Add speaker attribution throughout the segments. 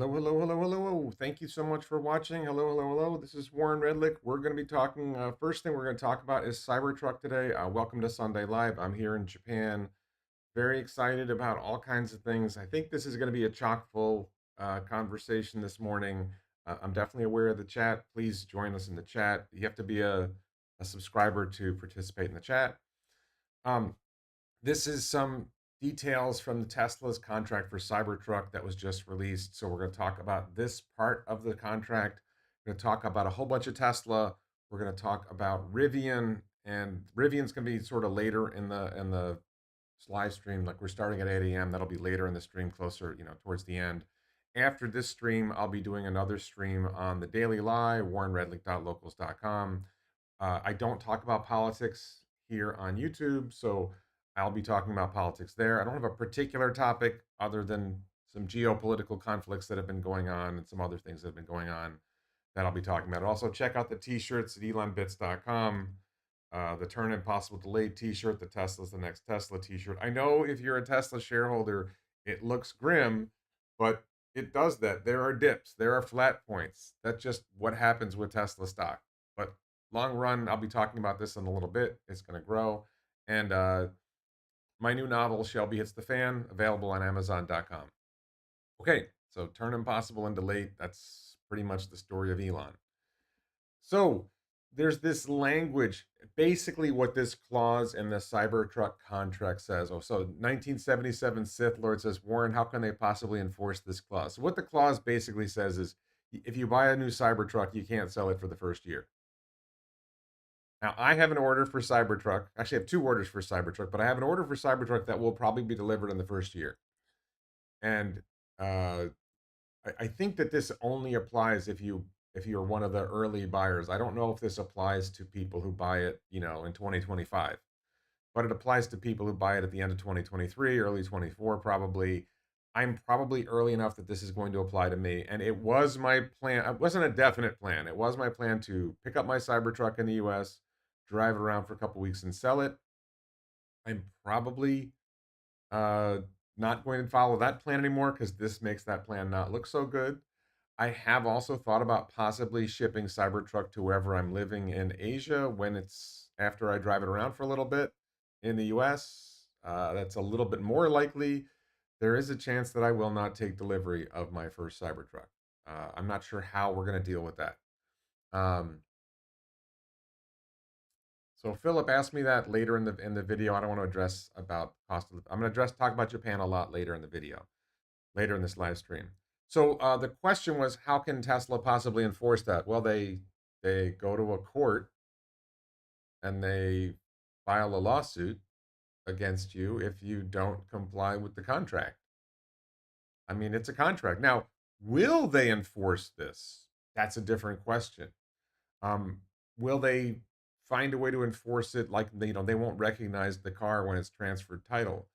Speaker 1: Hello, hello, hello, hello. Thank you so much for watching. Hello, hello, hello. This is Warren Redlick. We're going to be talking. First thing we're going to talk about is Cybertruck today. Welcome to Sunday Live. I'm here in Japan. Very excited about all kinds of things. I think this is going to be a chock full conversation this morning. I'm definitely aware of the chat. Please join us in the chat. You have to be a subscriber to participate in the chat. Um, this is some details from the Tesla's contract for Cybertruck that was just released. So we're going to talk about this part of the contract. We're going to talk about a whole bunch of Tesla. We're going to talk about Rivian, and Rivian's going to be sort of later in the live stream. Like we're starting at 8 a.m. That'll be later in the stream, closer, towards the end. After this stream, I'll be doing another stream on the Daily Live, warrenredlick.locals.com. I don't talk about politics here on YouTube, so I'll be talking about politics there. I don't have a particular topic other than some geopolitical conflicts that have been going on and some other things that have been going on that I'll be talking about. Also, check out the t-shirts at elonbits.com. The Turn Impossible Delayed t-shirt, the Tesla's the Next Tesla t-shirt. I know if you're a Tesla shareholder, it looks grim, but it does that. There are dips, there are flat points. That's just what happens with Tesla stock. But long run, I'll be talking about this in a little bit. It's going to grow. And my new novel, Shelby Hits the Fan, available on Amazon.com. Okay, so Turn Impossible and Delayed. That's pretty much the story of Elon. So there's this language, basically what this clause in the Cybertruck contract says. Oh, so 1977 Sith Lord says, Warren, how can they possibly enforce this clause? So what the clause basically says is, if you buy a new Cybertruck, you can't sell it for the first year. Now, I have an order for Cybertruck. Actually, I have two orders for Cybertruck, but I have an order for Cybertruck that will probably be delivered in the first year. And uh, I think that this only applies if you're one of the early buyers. I don't know if this applies to people who buy it, in 2025, but it applies to people who buy it at the end of 2023, early 24, probably. I'm probably early enough that this is going to apply to me. And it was my plan. It wasn't a definite plan. It was my plan to pick up my Cybertruck in the US, drive it around for a couple weeks and sell it. I'm probably uh, not going to follow that plan anymore because this makes that plan not look so good. I have also thought about possibly shipping Cybertruck to wherever I'm living in Asia when it's after I drive it around for a little bit in the US. That's a little bit more likely. There is a chance that I will not take delivery of my first Cybertruck. I'm not sure how we're going to deal with that. Um, so Philip asked me that later in the video. I don't want to address about cost of. I'm going to talk about Japan a lot later in the video, later in this live stream. So the question was, how can Tesla possibly enforce that? Well, they go to a court and they file a lawsuit against you if you don't comply with the contract. I mean, it's a contract. Now, will they enforce this? That's a different question. Um, will they find a way to enforce it like they won't recognize the car when it's transferred title?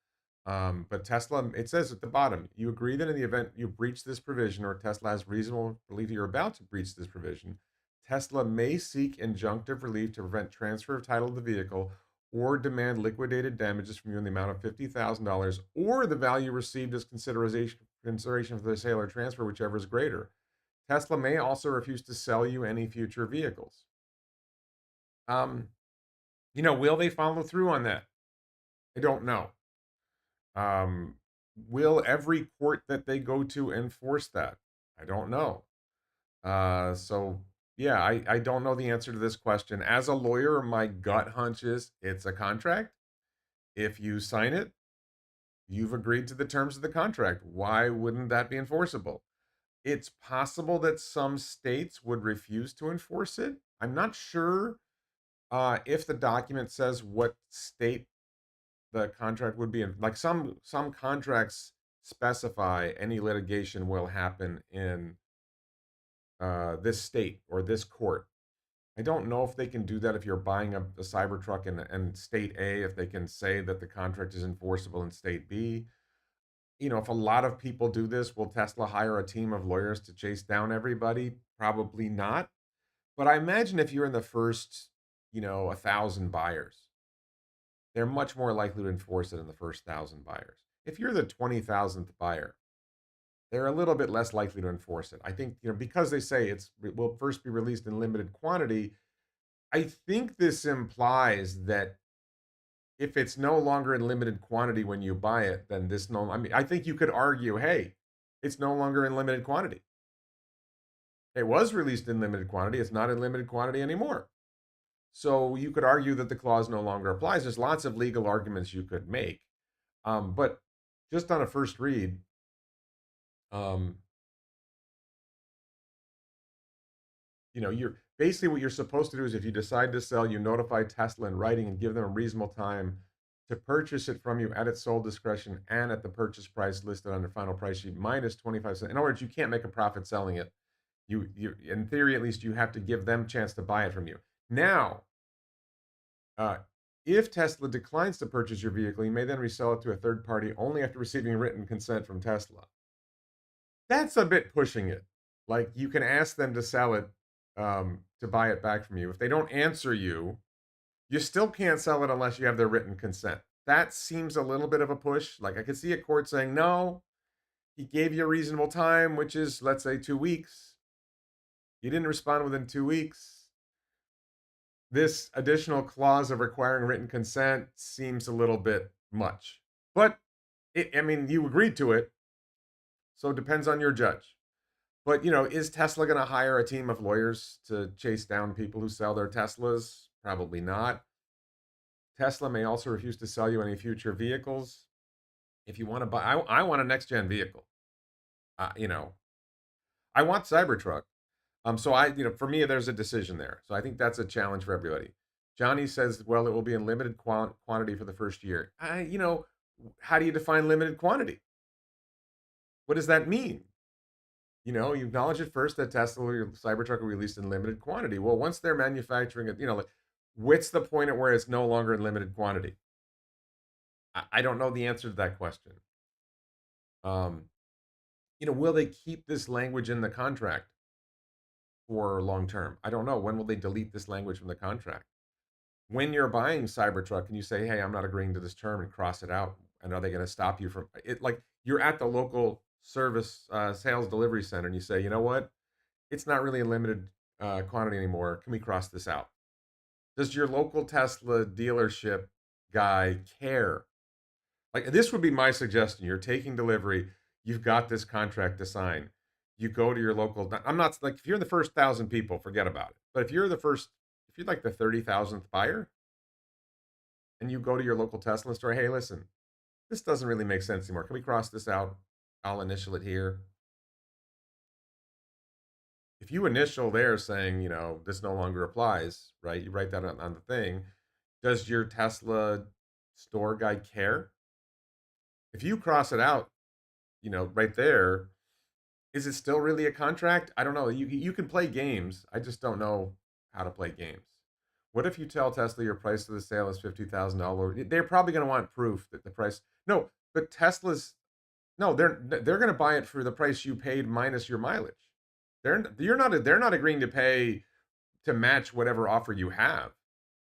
Speaker 1: But Tesla, it says at the bottom, you agree that in the event you breach this provision or Tesla has reasonable belief you're about to breach this provision, Tesla may seek injunctive relief to prevent transfer of title of the vehicle or demand liquidated damages from you in the amount of $50,000 or the value received as consideration for the sale or transfer, whichever is greater. Tesla may also refuse to sell you any future vehicles. Um, will they follow through on that? I don't know. Um, will every court that they go to enforce that? I don't know. So yeah, I don't know the answer to this question. As a lawyer, my gut hunch is it's a contract. If you sign it, you've agreed to the terms of the contract. Why wouldn't that be enforceable? It's possible that some states would refuse to enforce it. I'm not sure if the document says what state the contract would be in. Like some contracts specify any litigation will happen in this state or this court. I don't know if they can do that if you're buying a Cybertruck in state A, if they can say that the contract is enforceable in state B. If a lot of people do this, will Tesla hire a team of lawyers to chase down everybody? Probably not. But I imagine if you're in the first, 1,000 buyers, they're much more likely to enforce it in the first 1,000 buyers. If you're the 20,000th buyer, they're a little bit less likely to enforce it. I think, because they say it will first be released in limited quantity. I think this implies that if it's no longer in limited quantity when you buy it, then this no. I mean, I think you could argue, hey, it's no longer in limited quantity. It was released in limited quantity. It's not in limited quantity anymore. So you could argue that the clause no longer applies. There's lots of legal arguments you could make. But just on a first read, um, you're basically what you're supposed to do is if you decide to sell, you notify Tesla in writing and give them a reasonable time to purchase it from you at its sole discretion and at the purchase price listed on the final price sheet minus 25 cents. In other words, you can't make a profit selling it. You in theory at least you have to give them a chance to buy it from you. Now, uh, if Tesla declines to purchase your vehicle, you may then resell it to a third party only after receiving written consent from Tesla. That's a bit pushing it. Like you can ask them to sell it, to buy it back from you. If they don't answer you, you still can't sell it unless you have their written consent. That seems a little bit of a push. Like I could see a court saying, no, he gave you a reasonable time, which is, let's say, 2 weeks. You didn't respond within 2 weeks. This additional clause of requiring written consent seems a little bit much. But, I mean, you agreed to it, so it depends on your judge. But, is Tesla going to hire a team of lawyers to chase down people who sell their Teslas? Probably not. Tesla may also refuse to sell you any future vehicles. If you want to buy, I want a next gen vehicle. You know, I want Cybertruck. So for me, there's a decision there. So I think that's a challenge for everybody. Johnny says, well, it will be in limited quantity for the first year. How do you define limited quantity? What does that mean? You acknowledge at first that Tesla or Cybertruck will be released in limited quantity. Well, once they're manufacturing it, like, what's the point at where it's no longer in limited quantity? I don't know the answer to that question. Um, will they keep this language in the contract for long term? I don't know. When will they delete this language from the contract? When you're buying Cybertruck, can you say, hey, I'm not agreeing to this term and cross it out? And are they going to stop you from it? Like you're at the local service sales delivery center and you say, you know what? It's not really a limited quantity anymore. Can we cross this out? Does your local Tesla dealership guy care? Like this would be my suggestion. You're taking delivery. You've got this contract to sign. You go to your local. I'm not like if you're the first 1,000 people, forget about it. But if you're like the 30,000th buyer, and you go to your local Tesla store, hey, listen, this doesn't really make sense anymore. Can we cross this out? I'll initial it here. If you initial there saying, this no longer applies, right? You write that on the thing. Does your Tesla store guy care? If you cross it out, right there, is it still really a contract? I don't know. You can play games. I just don't know how to play games. What if you tell Tesla your price of the sale is $50,000? They're probably going to want proof that the price. No, but Tesla's no, they're going to buy it for the price you paid minus your mileage. They're not agreeing to pay to match whatever offer you have.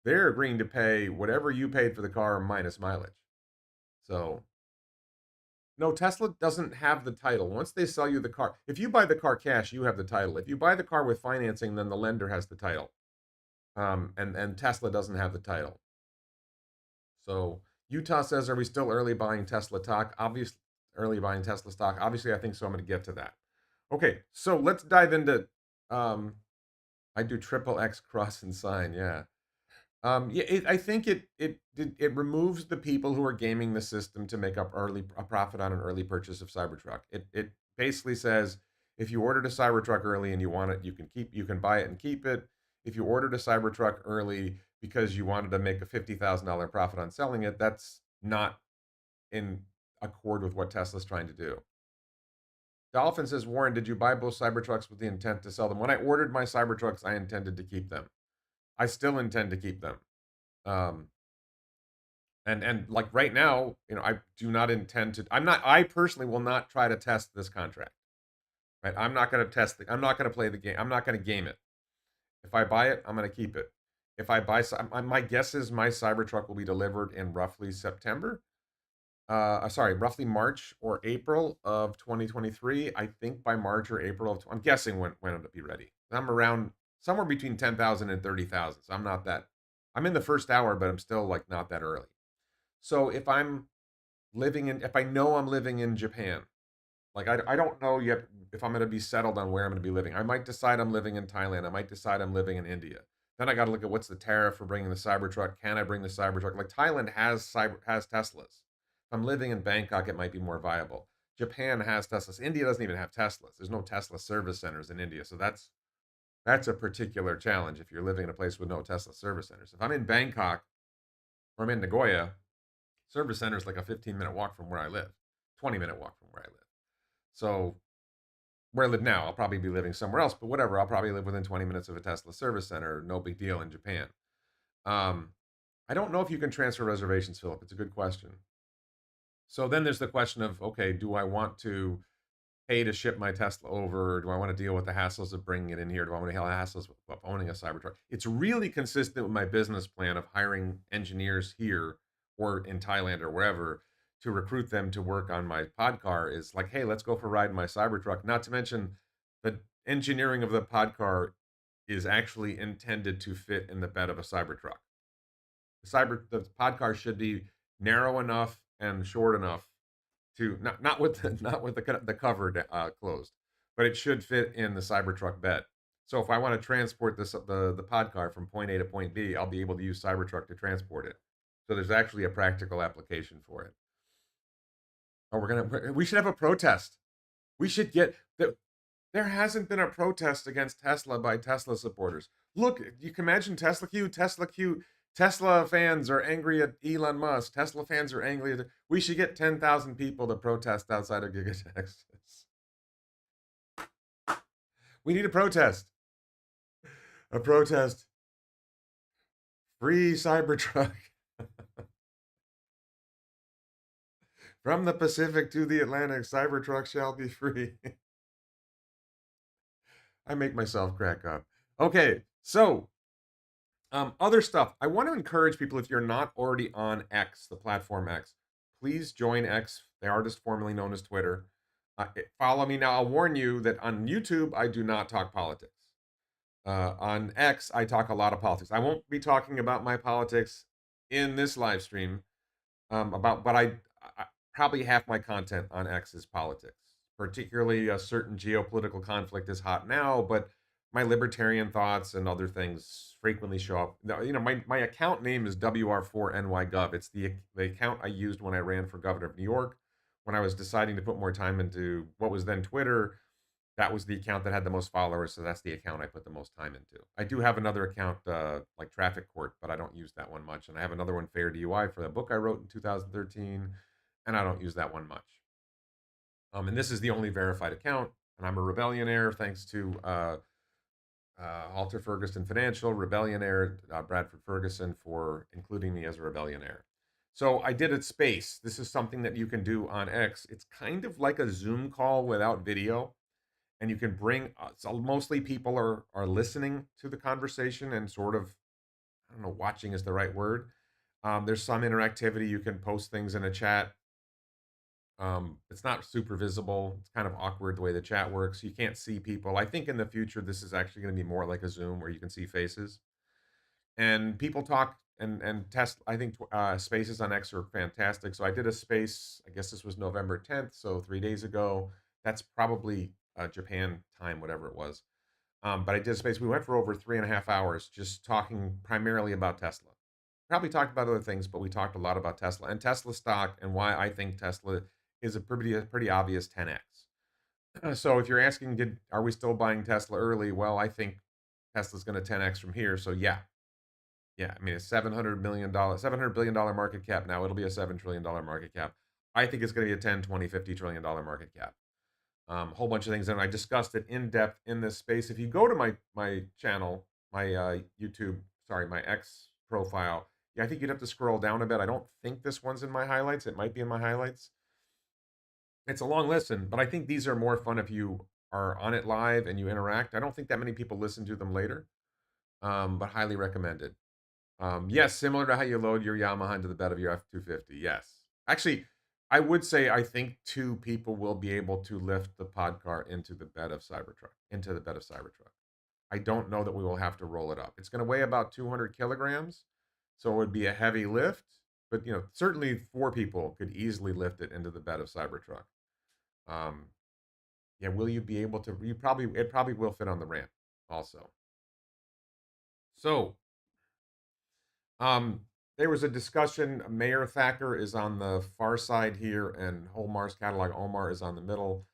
Speaker 1: They're agreeing to pay whatever you paid for the car minus mileage. So no, Tesla doesn't have the title. Once they sell you the car, if you buy the car cash, you have the title. If you buy the car with financing, then the lender has the title. And Tesla doesn't have the title. So Utah says, are we still early buying Tesla stock? Obviously, early buying Tesla stock. Obviously, I think so. I'm going to get to that. Okay, so let's dive into. I do triple X cross and sign. Yeah. Yeah, I think it removes the people who are gaming the system to make up a profit on an early purchase of Cybertruck. It basically says if you ordered a Cybertruck early and you want it, you can buy it and keep it. If you ordered a Cybertruck early because you wanted to make a $50,000 profit on selling it, that's not in accord with what Tesla's trying to do. Dolphin says, Warren, did you buy both Cybertrucks with the intent to sell them? When I ordered my Cybertrucks, I intended to keep them. I still intend to keep them. Um, and like right now, I do not intend to. I personally will not try to test this contract. Right? I'm not going to test I'm not going to play the game. I'm not going to game it. If I buy it, I'm going to keep it. If I buy, my guess is my Cybertruck will be delivered in roughly September. sorry, roughly March or April of 2023. I think by March or April of, I'm guessing when it'll be ready. I'm around somewhere between 10,000 and 30,000. So I'm not that, I'm in the first hour, but I'm still like not that early. So if I know I'm living in Japan, like I don't know yet if I'm going to be settled on where I'm going to be living. I might decide I'm living in Thailand. I might decide I'm living in India. Then I got to look at what's the tariff for bringing the Cybertruck. Can I bring the Cybertruck? Like Thailand has Teslas. If I'm living in Bangkok, it might be more viable. Japan has Teslas. India doesn't even have Teslas. There's no Tesla service centers in India, so that's a particular challenge if you're living in a place with no Tesla service centers. If I'm in Bangkok or I'm in Nagoya, service center is like a 15-minute walk from where I live, 20-minute walk from where I live. So where I live now, I'll probably be living somewhere else, but whatever. I'll probably live within 20 minutes of a Tesla service center. No big deal in Japan. Um, I don't know if you can transfer reservations, Philip. It's a good question. So then there's the question of, okay, do I want to pay to ship my Tesla over? Do I want to deal with the hassles of bringing it in here? Do I want to deal with the hassles of owning a Cybertruck? It's really consistent with my business plan of hiring engineers here or in Thailand or wherever to recruit them to work on my pod car. Is like, hey, let's go for a ride in my Cybertruck. Not to mention the engineering of the pod car is actually intended to fit in the bed of a Cybertruck. The pod car should be narrow enough and short enough to not with the cover closed, but it should fit in the Cybertruck bed. So if I want to transport the pod car from point A to point B, I'll be able to use Cybertruck to transport it. So there's actually a practical application for it. Oh, we should have a protest. We should get there hasn't been a protest against Tesla by Tesla supporters. Look, you can imagine Tesla fans are angry at Elon Musk. Tesla fans are angry at. We should get 10,000 people to protest outside of Giga Texas. We need a protest. A protest. Free Cybertruck. From the Pacific to the Atlantic, Cybertruck shall be free. I make myself crack up. Okay, so other stuff. I want to encourage people, if you're not already on X, the platform X, please join X, the artist formerly known as Twitter. Follow me now. I'll warn you that on YouTube, I do not talk politics. On X, I talk a lot of politics. I won't be talking about my politics in this live stream. But I probably half my content on X is politics. Particularly, a certain geopolitical conflict is hot now, but my libertarian thoughts and other things frequently show up. Now, my account name is WR4NYGov. It's the account I used when I ran for governor of New York. When I was deciding to put more time into what was then Twitter, that was the account that had the most followers, so that's the account I put the most time into. I do have another account like Traffic Court, but I don't use that one much. And I have another one, Fair DUI, for the book I wrote in 2013, and I don't use that one much. And this is the only verified account, and I'm a Rebellionaire thanks to Halter Ferguson Financial, Rebellionaire, Bradford Ferguson for including me as a Rebellionaire. So I did a space. This is something that you can do on X. It's kind of like a Zoom call without video, and you can bring. So mostly people are listening to the conversation and sort of, I don't know, watching is the right word. There's some interactivity. You can post things in a chat. It's not super visible. It's kind of awkward the way the chat works. You can't see people. I think in the future this is actually going to be more like a Zoom where you can see faces and people talk and test. I think spaces on X are fantastic. So I did a space. I guess this was November 10th, so 3 days ago. That's probably Japan time, whatever it was. But I did a space. We went for over 3.5 hours, just talking primarily about Tesla. Probably talked about other things, but we talked a lot about Tesla and Tesla stock and why I think Tesla is a pretty obvious 10x. So if you're asking, are we still buying Tesla early? Well, I think Tesla's going to 10x from here. So yeah. I mean, it's $700 billion market cap now. It'll be a $7 trillion market cap. I think it's going to be a 10, 20, $50 trillion market cap. A whole bunch of things, and I discussed it in depth in this space. If you go to my channel, my YouTube, sorry, my X profile, yeah, I think you'd have to scroll down a bit. I don't think this one's in my highlights. It might be in my highlights. It's a long listen, but I think these are more fun if you are on it live and you interact. I don't think that many people listen to them later, but highly recommended. Yes, similar to how you load your Yamaha into the bed of your F250. Yes, actually, I would say I think two people will be able to lift the pod car into the bed of Cybertruck. I don't know that we will have to roll it up. It's going to weigh about 200 kilograms, so it would be a heavy lift. But certainly four people could easily lift it into the bed of Cybertruck. Um, yeah, will you be able to? It probably will fit on the ramp also. So, um, there was a discussion. Mayor Thacker is on the far side here, and Holmar's catalog Omar is on the middle.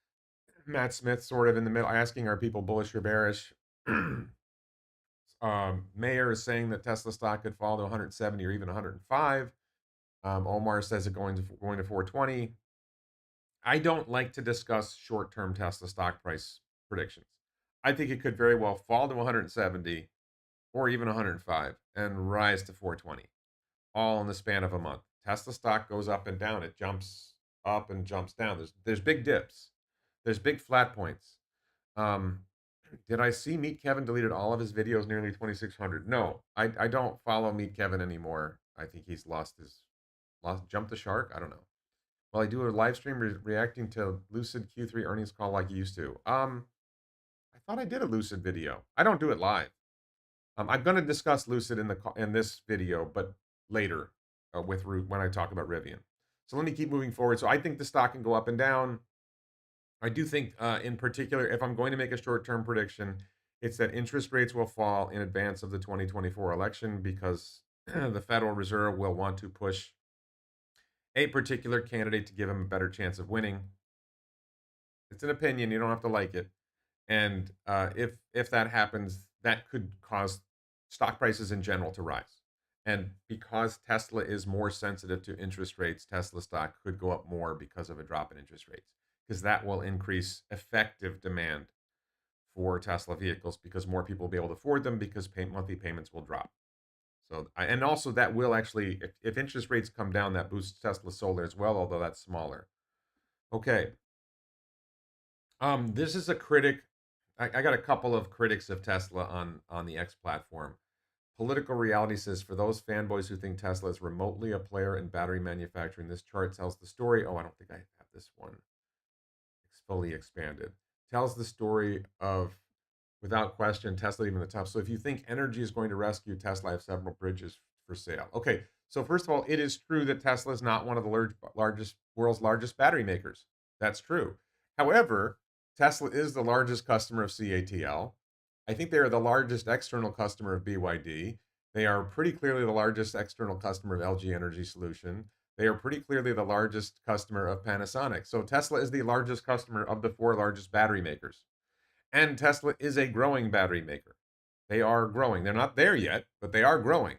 Speaker 1: Matt Smith sort of in the middle, asking are people bullish or bearish? Mayor is saying that Tesla stock could fall to 170 or even 105. Omar says it going to 420. I don't like to discuss short-term Tesla stock price predictions. I think it could very well fall to 170 or even 105 and rise to 420, all in the span of a month. Tesla stock goes up and down. It jumps up and jumps down. There's big dips. There's big flat points. Um, did I see Meet Kevin deleted all of his videos, nearly 2,600? No, I don't follow Meet Kevin anymore. I think he's lost jumped the shark. I don't know. Well, I do a live stream reacting to Lucid Q3 earnings call like he used to. I thought I did a Lucid video. I don't do it live. I'm going to discuss Lucid in this video, but later when I talk about Rivian. So let me keep moving forward. So I think the stock can go up and down. I do think, in particular, if I'm going to make a short-term prediction, it's that interest rates will fall in advance of the 2024 election because the Federal Reserve will want to push a particular candidate to give him a better chance of winning. It's an opinion; you don't have to like it. And if that happens, that could cause stock prices in general to rise. And because Tesla is more sensitive to interest rates, Tesla stock could go up more because of a drop in interest rates, because that will increase effective demand for Tesla vehicles because more people will be able to afford them because monthly payments will drop. So, and also that will actually, if interest rates come down, that boosts Tesla Solar as well, although that's smaller. Okay. This is a critic. I got a couple of critics of Tesla on the X platform. Political Reality says, for those fanboys who think Tesla is remotely a player in battery manufacturing, this chart tells the story. Oh, I don't think I have this one. It's fully expanded. Tells the story of, without question, Tesla even the top. So if you think energy is going to rescue Tesla, I have several bridges for sale. Okay, so first of all, it is true that Tesla is not one of the world's largest battery makers. That's true. However, Tesla is the largest customer of CATL. I think they are the largest external customer of BYD. They are pretty clearly the largest external customer of LG Energy Solution. They are pretty clearly the largest customer of Panasonic. So Tesla is the largest customer of the four largest battery makers. And Tesla is a growing battery maker. They are growing. They're not there yet, but they are growing.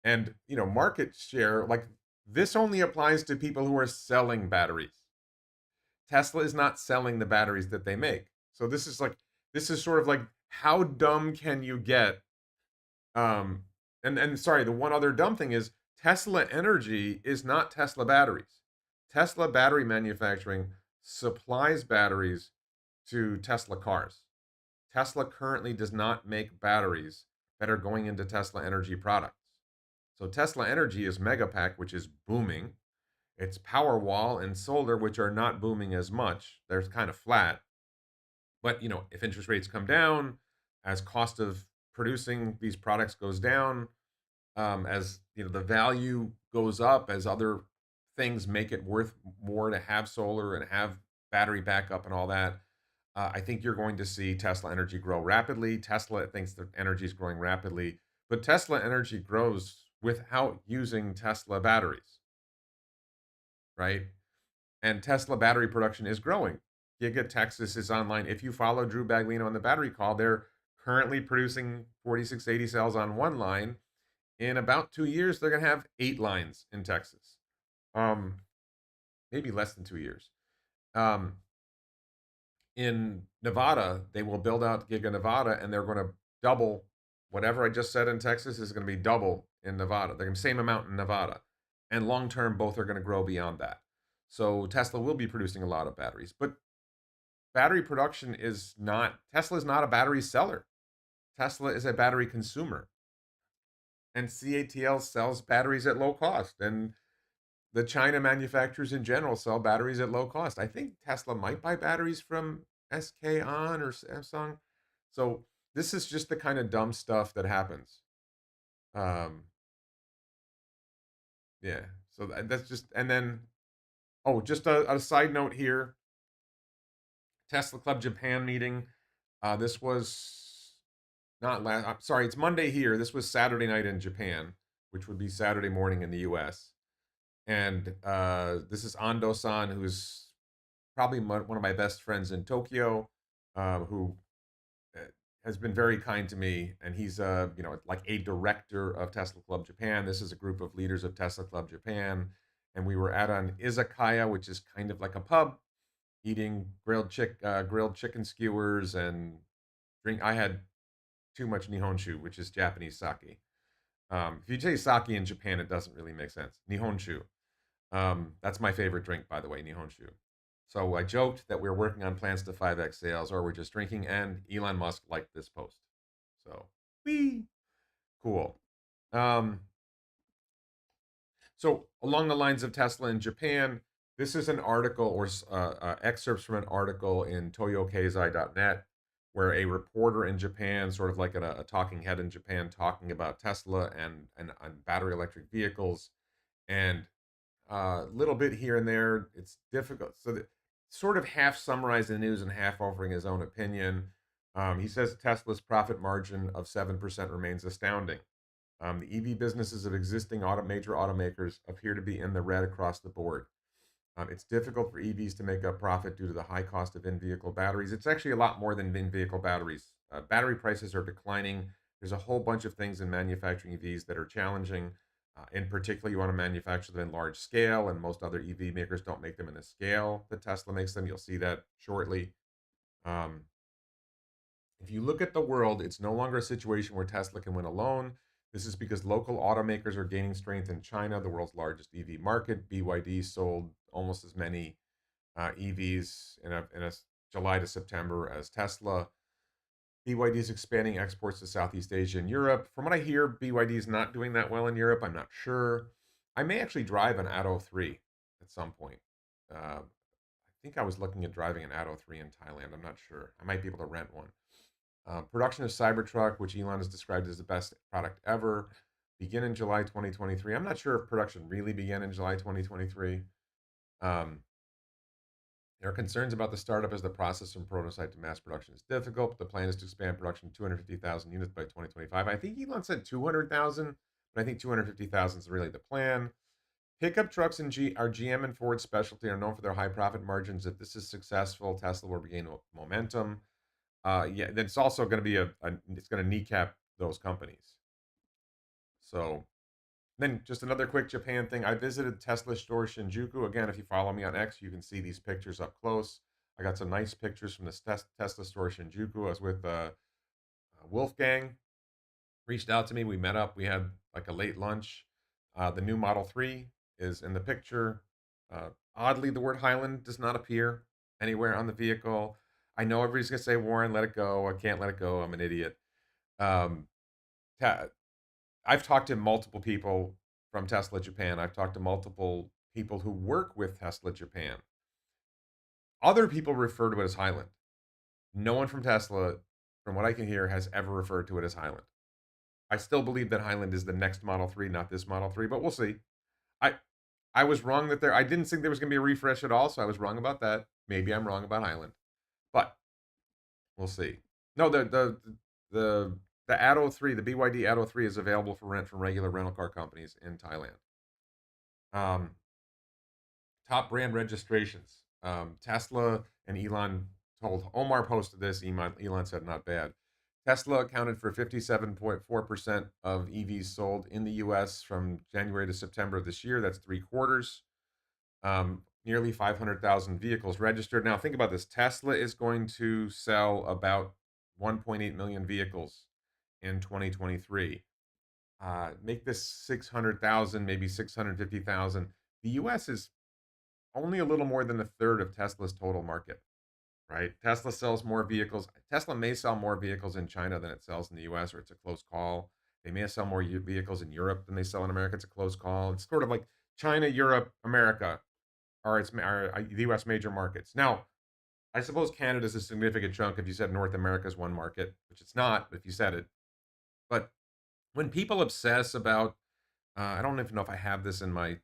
Speaker 1: And, market share, like this only applies to people who are selling batteries. Tesla is not selling the batteries that they make. So this is sort of like, how dumb can you get? And sorry, the one other dumb thing is Tesla Energy is not Tesla batteries. Tesla battery manufacturing supplies batteries to Tesla cars. Tesla currently does not make batteries that are going into Tesla Energy products. So Tesla Energy is Megapack, which is booming. It's Powerwall and Solar, which are not booming as much. They're kind of flat. But if interest rates come down, as cost of producing these products goes down, as the value goes up, as other things make it worth more to have solar and have battery backup and all that, I think you're going to see Tesla Energy grow rapidly. Tesla thinks that energy is growing rapidly, but Tesla Energy grows without using Tesla batteries, right? And Tesla battery production is growing. Giga Texas is online. If you follow Drew Baglino on the battery call, they're currently producing 4680 cells on one line. In about 2 years, they're going to have 8 lines in Texas. Maybe less than 2 years. In Nevada, they will build out Giga Nevada, and they're going to double whatever I just said in Texas is going to be double in Nevada. They're going to same amount in Nevada, and long term, both are going to grow beyond that. So Tesla will be producing a lot of batteries, but battery production is not. Tesla is not a battery seller. Tesla is a battery consumer, and CATL sells batteries at low cost, and the China manufacturers in general sell batteries at low cost. I think Tesla might buy batteries from SK On or Samsung. So this is just the kind of dumb stuff that happens. Um, yeah. So that's just, and then, oh, just a side note here. Tesla Club Japan meeting. This was not last. I'm sorry, it's Monday here. This was Saturday night in Japan, which would be Saturday morning in the U.S. And this is Ando-san, who's probably one of my best friends in Tokyo, who uh, has been very kind to me. And he's, like a director of Tesla Club Japan. This is a group of leaders of Tesla Club Japan. And we were at an izakaya, which is kind of like a pub, eating grilled chicken skewers and drink. I had too much nihonshu, which is Japanese sake. If you say sake in Japan, it doesn't really make sense. Nihonshu. That's my favorite drink, by the way, nihonshu. So I joked that we are working on plans to 5x sales, or we're just drinking, and Elon Musk liked this post. So, wee, cool. Um, so along the lines of Tesla in Japan, this is an article or excerpts from an article in toyokeizai.net where a reporter in Japan, sort of like a talking head in Japan, talking about Tesla and battery electric vehicles, and a little bit here and there. It's difficult. So sort of half summarizing the news and half offering his own opinion. He says Tesla's profit margin of 7% remains astounding. The EV businesses of existing major automakers appear to be in the red across the board. It's difficult for EVs to make up profit due to the high cost of in-vehicle batteries. It's actually a lot more than in-vehicle batteries. Battery prices are declining. There's a whole bunch of things in manufacturing EVs that are challenging. In particular, you want to manufacture them in large scale, and most other EV makers don't make them in the scale that Tesla makes them. You'll see that shortly. Um, if you look at the world, it's no longer a situation where Tesla can win alone. This is because local automakers are gaining strength in China, the world's largest EV market. BYD sold almost as many EVs in a July to September as Tesla. BYD is expanding exports to Southeast Asia and Europe. From what I hear, BYD is not doing that well in Europe. I'm not sure. I may actually drive an Atto 3 at some point. I think I was looking at driving an Atto 3 in Thailand. I'm not sure. I might be able to rent one. Production of Cybertruck, which Elon has described as the best product ever, begin in July 2023. I'm not sure if production really began in July 2023. Um, there are concerns about the startup as the process from prototype to mass production is difficult. The plan is to expand production to 250,000 units by 2025. I think Elon said 200,000, but I think 250,000 is really the plan. Pickup trucks are GM and Ford specialty are known for their high profit margins. If this is successful, Tesla will regain momentum. Yeah, then it's also going to be it's going to kneecap those companies. So then just another quick Japan thing. I visited Tesla store Shinjuku. Again, if you follow me on X, you can see these pictures up close. I got some nice pictures from this Tesla store Shinjuku. I was with Wolfgang, reached out to me. We met up. We had like a late lunch. The new Model 3 is in the picture. Oddly, the word Highland does not appear anywhere on the vehicle. I know everybody's going to say, Warren, let it go. I can't let it go. I'm an idiot. Um, I've talked to multiple people from Tesla Japan. I've talked to multiple people who work with Tesla Japan. Other people refer to it as Highland. No one from Tesla, from what I can hear, has ever referred to it as Highland. I still believe that Highland is the next Model 3, not this Model 3, but we'll see. I I was wrong that I didn't think there was going to be a refresh at all, so I was wrong about that. Maybe I'm wrong about Highland, but we'll see. No, the Atto 3, the BYD Atto 3 is available for rent from regular rental car companies in Thailand. Um, top brand registrations. Tesla and Elon told Omar posted this. Elon said not bad. Tesla accounted for 57.4% of EVs sold in the US from January to September of this year. That's 3 quarters. Nearly 500,000 vehicles registered. Now, think about this. Tesla is going to sell about 1.8 million vehicles in 2023. Make this 600,000, maybe 650,000. The US is only a little more than a third of Tesla's total market, right? Tesla sells more vehicles. Tesla may sell more vehicles in China than it sells in the US, or it's a close call. They may sell more vehicles in Europe than they sell in America. It's a close call. It's sort of like China, Europe, America are the U.S. major markets. Now, I suppose Canada is a significant chunk if you said North America is one market, which it's not if you said it. But when people obsess about, I don't even know if I have this in my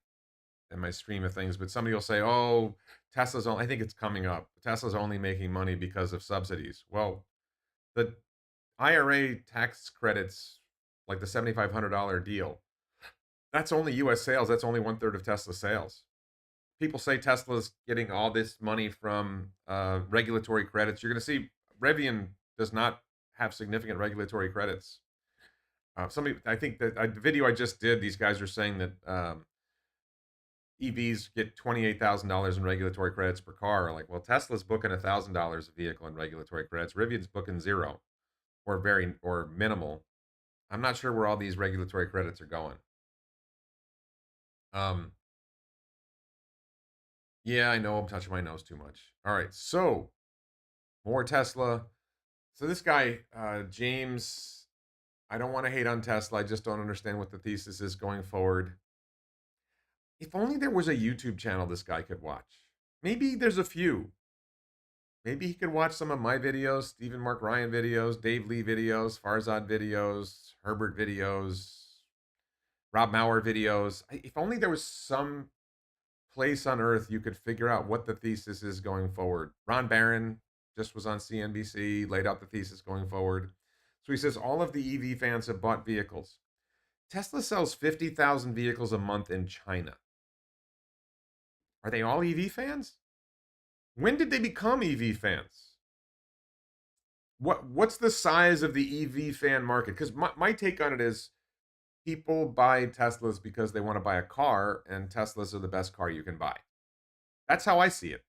Speaker 1: stream of things, but somebody will say, "Oh, Tesla's only." I think it's coming up. Tesla's only making money because of subsidies. Well, the IRA tax credits, like the $7,500 deal, that's only U.S. sales. That's only one third of Tesla sales. People say Tesla's getting all this money from regulatory credits. You're going to see Rivian does not have significant regulatory credits. Somebody, I think that the video I just did, these guys are saying that EVs get $28,000 in regulatory credits per car. Like, well, Tesla's booking $1,000 a vehicle in regulatory credits. Rivian's booking zero or minimal. I'm not sure where all these regulatory credits are going. Um, yeah, I know I'm touching my nose too much. All right, so more Tesla. So this guy, James, I don't want to hate on Tesla. I just don't understand what the thesis is going forward. If only there was a YouTube channel this guy could watch. Maybe there's a few. Maybe he could watch some of my videos, Stephen Mark Ryan videos, Dave Lee videos, Farzad videos, Herbert videos, Rob Maurer videos. If only there was some place on earth you could figure out what the thesis is going forward. Ron Barron just was on CNBC, laid out the thesis going forward. So he says all of the EV fans have bought vehicles. Tesla sells 50,000 vehicles a month in China. Are they all EV fans? When did they become EV fans? What's the size of the EV fan market? Because my take on it is people buy Teslas because they want to buy a car, and Teslas are the best car you can buy. That's how I see it.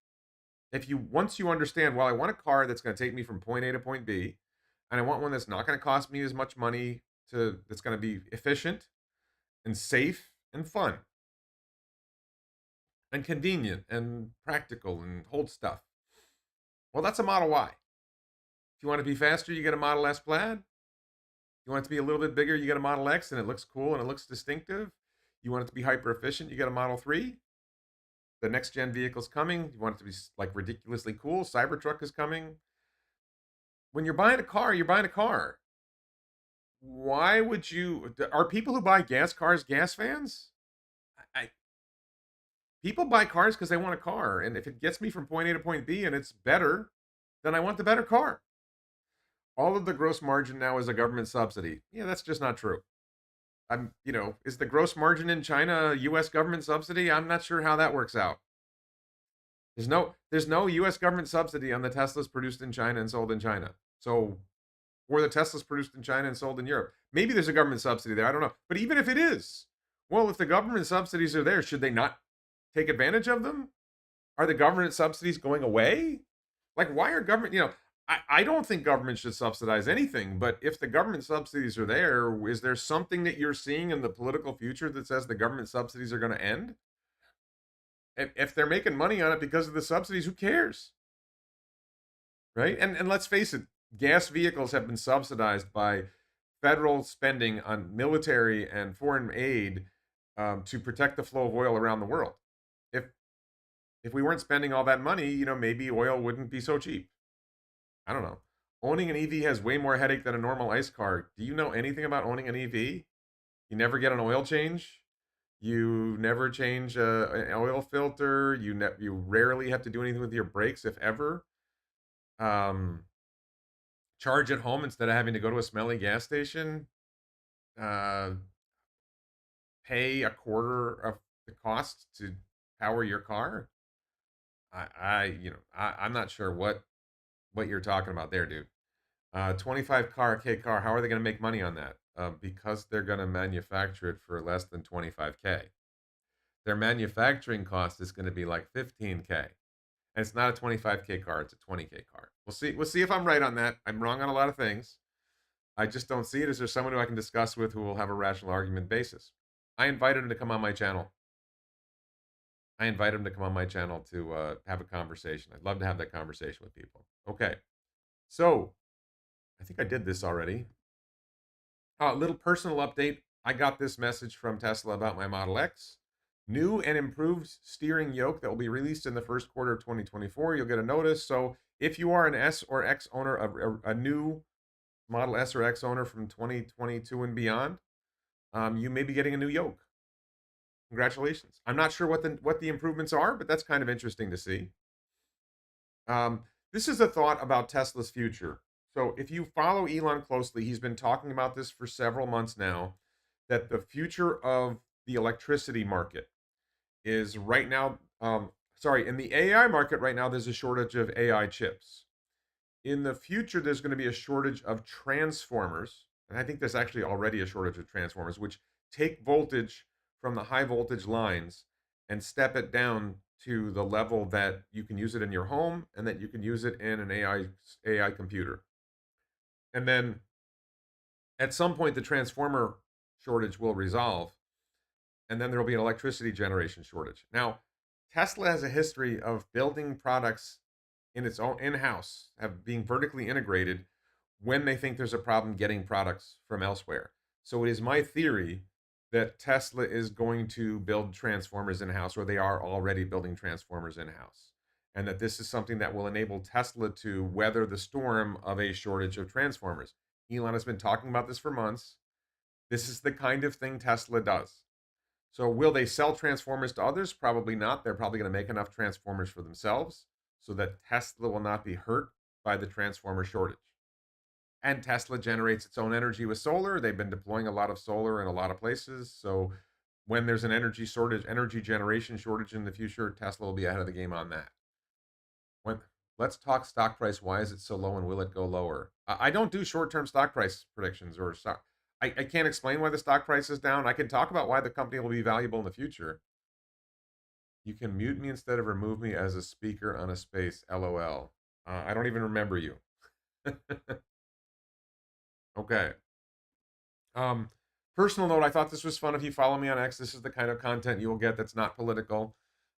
Speaker 1: If you once you understand, well, I want a car that's going to take me from point A to point B, and I want one that's not going to cost me as much money that's going to be efficient and safe and fun and convenient and practical and hold stuff. Well, that's a Model Y. If you want to be faster, you get a Model S Plaid. You want it to be a little bit bigger, you get a Model X and it looks cool and it looks distinctive. You want it to be hyper efficient, you get a Model 3. The next gen vehicle's coming. You want it to be like ridiculously cool. Cybertruck is coming. When you're buying a car, you're buying a car. Why would you? Are people who buy gas cars gas fans? I People buy cars because they want a car, and if it gets me from point A to point B and it's better, then I want the better car. All of the gross margin now is a government subsidy. Yeah, that's just not true. Is the gross margin in China a U.S. government subsidy? I'm not sure how that works out. There's no U.S. government subsidy on the Teslas produced in China and sold in China. So, or the Teslas produced in China and sold in Europe. Maybe there's a government subsidy there. I don't know. But even if it is, well, if the government subsidies are there, should they not take advantage of them? Are the government subsidies going away? Like, why are government, I don't think government should subsidize anything, but if the government subsidies are there, is there something that you're seeing in the political future that says the government subsidies are going to end? If they're making money on it because of the subsidies, who cares? Right? And let's face it, gas vehicles have been subsidized by federal spending on military and foreign aid to protect the flow of oil around the world. If if we weren't spending all that money, maybe oil wouldn't be so cheap. I don't know. Owning an EV has way more headache than a normal ICE car. Do you know anything about owning an EV? You never get an oil change. You never change an oil filter. You rarely have to do anything with your brakes, if ever. Um, Charge at home instead of having to go to a smelly gas station. Uh, Pay a quarter of the cost to power your car. I'm not sure what you're talking about there, dude. 25 car K car. How are they going to make money on that? Because they're going to manufacture it for less than 25K. Their manufacturing cost is going to be like 15K. And it's not a 25K car, it's a 20K car. We'll see if I'm right on that. I'm wrong on a lot of things. I just don't see it. Is there someone who I can discuss with who will have a rational argument basis? I invited him to come on my channel. I invited him to come on my channel to have a conversation. I'd love to have that conversation with people. Okay. So, I think I did this already. Little personal update. I got this message from Tesla about my Model X. New and improved steering yoke that will be released in the first quarter of 2024. You'll get a notice. So if you are an S or X owner, a new Model S or X owner from 2022 and beyond, you may be getting a new yoke. Congratulations. I'm not sure what the improvements are, but that's kind of interesting to see. This is a thought about Tesla's future. So if you follow Elon closely, he's been talking about this for several months now, that the future of the electricity market is right now, in the AI market right now, there's a shortage of AI chips. In the future, there's going to be a shortage of transformers. And I think there's actually already a shortage of transformers, which take voltage from the high voltage lines and step it down to the level that you can use it in your home and that you can use it in an AI computer. And then at some point, the transformer shortage will resolve, and then there will be an electricity generation shortage. Now, Tesla has a history of building products in its own in-house, have being vertically integrated when they think there's a problem getting products from elsewhere. So it is my theory that Tesla is going to build transformers in-house, or they are already building transformers in-house. And that this is something that will enable Tesla to weather the storm of a shortage of transformers. Elon has been talking about this for months. This is the kind of thing Tesla does. So will they sell transformers to others? Probably not. They're probably going to make enough transformers for themselves so that Tesla will not be hurt by the transformer shortage. And Tesla generates its own energy with solar. They've been deploying a lot of solar in a lot of places. So when there's an energy shortage, energy generation shortage in the future, Tesla will be ahead of the game on that. When let's talk stock price. Why is it so low and will it go lower? I don't do short-term stock price predictions or stock. I can't explain why the stock price is down. I can talk about why the company will be valuable in the future. You can mute me instead of remove me as a speaker on a space. LOL. I don't even remember you. Okay. Um, Personal note, I thought this was fun. If you follow me on X, this is the kind of content you will get that's not political.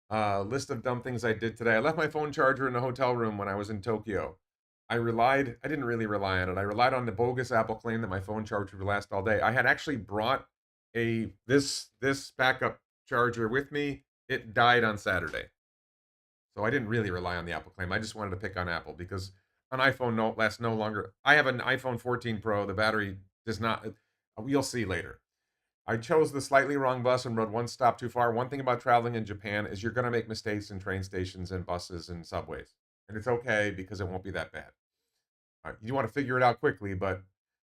Speaker 1: List of dumb things I did today. I left my phone charger in a hotel room when I was in Tokyo. I didn't really rely on it. I relied on the bogus Apple claim that my phone charger would last all day. I had actually brought this backup charger with me. It died on Saturday. So I didn't really rely on the Apple claim. I just wanted to pick on Apple because an iPhone lasts no longer. I have an iPhone 14 Pro. The battery does not. You'll see later. I chose the slightly wrong bus and rode one stop too far. One thing about traveling in Japan is you're going to make mistakes in train stations and buses and subways. And it's okay because it won't be that bad. You want to figure it out quickly, but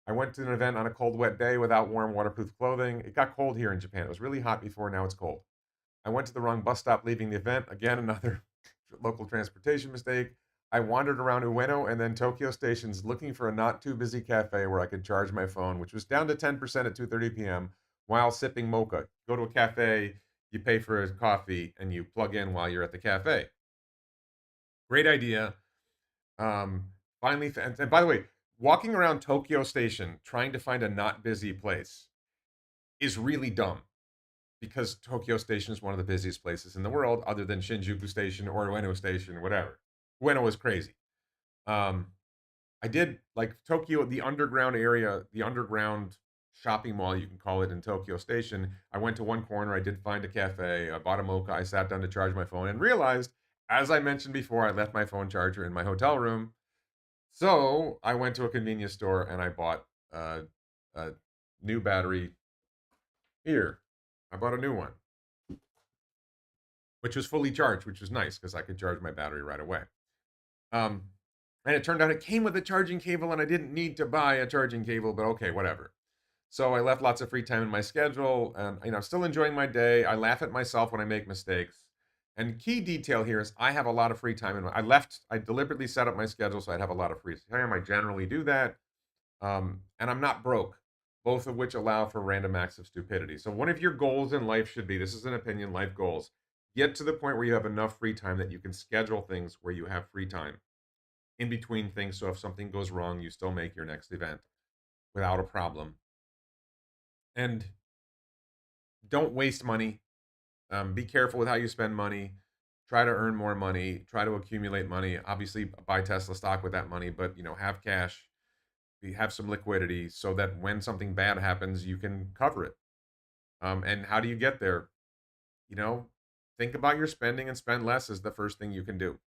Speaker 1: I went to an event on a cold, wet day without warm, waterproof clothing. It got cold here in Japan. It was really hot before, now it's cold. I went to the wrong bus stop leaving the event. Again, another local transportation mistake. I wandered around Ueno and then Tokyo stations looking for a not too busy cafe where I could charge my phone, which was down to 10% at 2:30 p.m. while sipping mocha. Go to a cafe, you pay for a coffee, and you plug in while you're at the cafe. Great idea. Um, Finally, and by the way, walking around Tokyo Station trying to find a not busy place is really dumb because Tokyo Station is one of the busiest places in the world, other than Shinjuku Station or Ueno Station, whatever. Ueno is crazy. Um, I did like Tokyo, the underground area, the underground shopping mall, you can call it, in Tokyo Station. I went to one corner. I did find a cafe. I bought a mocha. I sat down to charge my phone and realized, as I mentioned before, I left my phone charger in my hotel room. So I went to a convenience store and I bought a new battery. Here, I bought a new one, which was fully charged, which was nice because I could charge my battery right away. Um, and it turned out it came with a charging cable, and I didn't need to buy a charging cable, but okay, whatever. So I left lots of free time in my schedule, and I'm still enjoying my day. I laugh at myself when I make mistakes. And key detail here is I have a lot of free time. I deliberately set up my schedule so I'd have a lot of free time. I generally do that. And I'm not broke, both of which allow for random acts of stupidity. So one of your goals in life should be, this is an opinion, life goals. Get to the point where you have enough free time that you can schedule things where you have free time in between things. So if something goes wrong, you still make your next event without a problem. And don't waste money. Be careful with how you spend money. Try to earn more money. Try to accumulate money. Obviously, buy Tesla stock with that money, but have cash. Have some liquidity so that when something bad happens, you can cover it. And how do you get there? you know, think about your spending and spend less is the first thing you can do.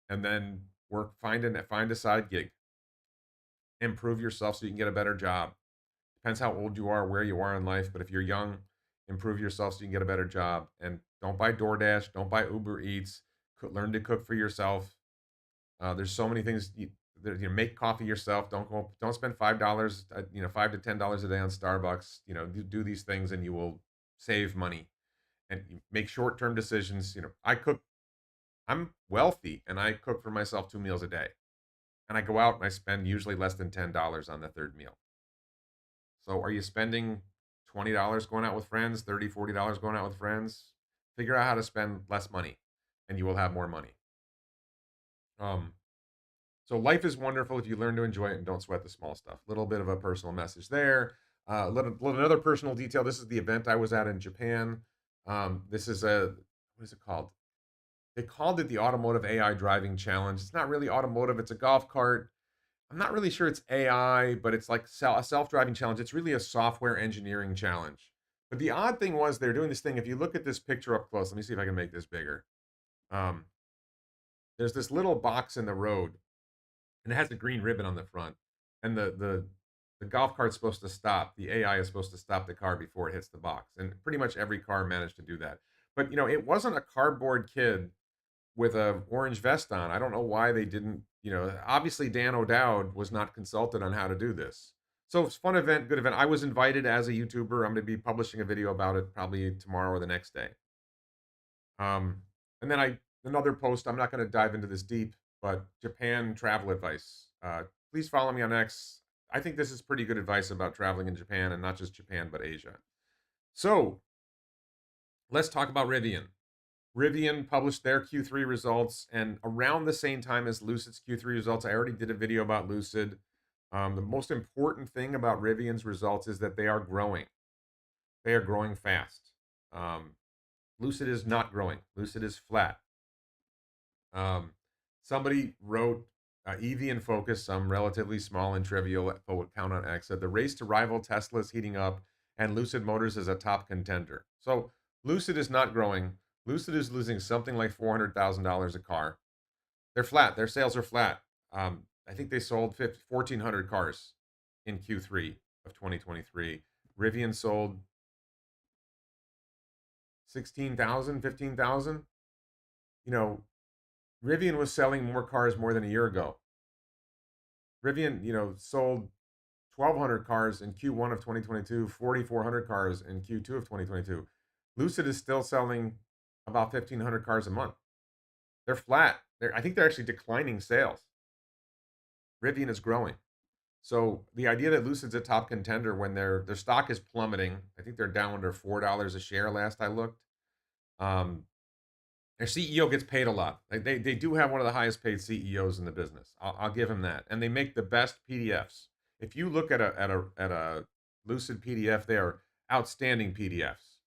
Speaker 1: And then find a side gig, improve yourself so you can get a better job. Depends how old you are, where you are in life, but if you're young, improve yourself so you can get a better job. And don't buy DoorDash, don't buy Uber Eats. Learn to cook for yourself. There's so many things. Make coffee yourself. Don't spend $5, $5 to $10 a day on Starbucks. Do these things and you will save money and you make short-term decisions. I'm wealthy and I cook for myself 2 meals a day. And I go out and I spend usually less than $10 on the third meal. So are you spending $20 going out with friends, $30, $40 going out with friends? Figure out how to spend less money and you will have more money. Um, so life is wonderful if you learn to enjoy it and don't sweat the small stuff. Little bit of a personal message there. Another personal detail. This is the event I was at in Japan. This is what is it called? They called it the Automotive AI Driving Challenge. It's not really automotive. It's a golf cart. I'm not really sure it's AI, but it's like a self-driving challenge. It's really a software engineering challenge. But the odd thing was they're doing this thing. If you look at this picture up close, let me see if I can make this bigger. Um, there's this little box in the road, and it has a green ribbon on the front. And the golf cart's supposed to stop. The AI is supposed to stop the car before it hits the box. And pretty much every car managed to do that. But it wasn't a cardboard kid with a orange vest on. I don't know why they didn't, obviously Dan O'Dowd was not consulted on how to do this. So it's fun event, good event. I was invited as a YouTuber. I'm going to be publishing a video about it probably tomorrow or the next day. And then another post, I'm not going to dive into this deep, but Japan travel advice. Please follow me on X. I think this is pretty good advice about traveling in Japan and not just Japan, but Asia. So let's talk about Rivian. Rivian published their Q3 results, and around the same time as Lucid's Q3 results, I already did a video about Lucid. The most important thing about Rivian's results is that they are growing. They are growing fast. Lucid is not growing. Lucid is flat. Somebody wrote EV in Focus, some relatively small and trivial account on X, said the race to rival Tesla is heating up, and Lucid Motors is a top contender. So Lucid is not growing. Lucid is losing something like $400,000 a car. They're flat. Their sales are flat. I think they sold 1,400 cars in Q3 of 2023. Rivian sold 16,000, 15,000. Rivian was selling more cars more than a year ago. Rivian, sold 1,200 cars in Q1 of 2022, 4,400 cars in Q2 of 2022. Lucid is still selling about 1,500 cars a month. They're flat. I think they're actually declining sales. Rivian is growing. So the idea that Lucid's a top contender when their stock is plummeting, I think they're down under $4 a share last I looked. Their CEO gets paid a lot. They do have one of the highest paid CEOs in the business. I'll give him that. And they make the best PDFs. If you look at a Lucid PDF, they are outstanding PDFs.